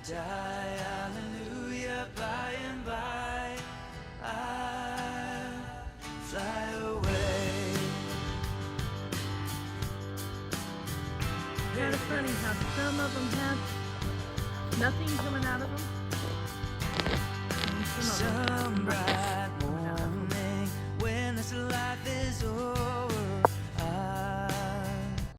die, hallelujah, by and by I'll fly away. Kind of funny how some of them have nothing coming out of them. And some of them Some bright morning when this life is over,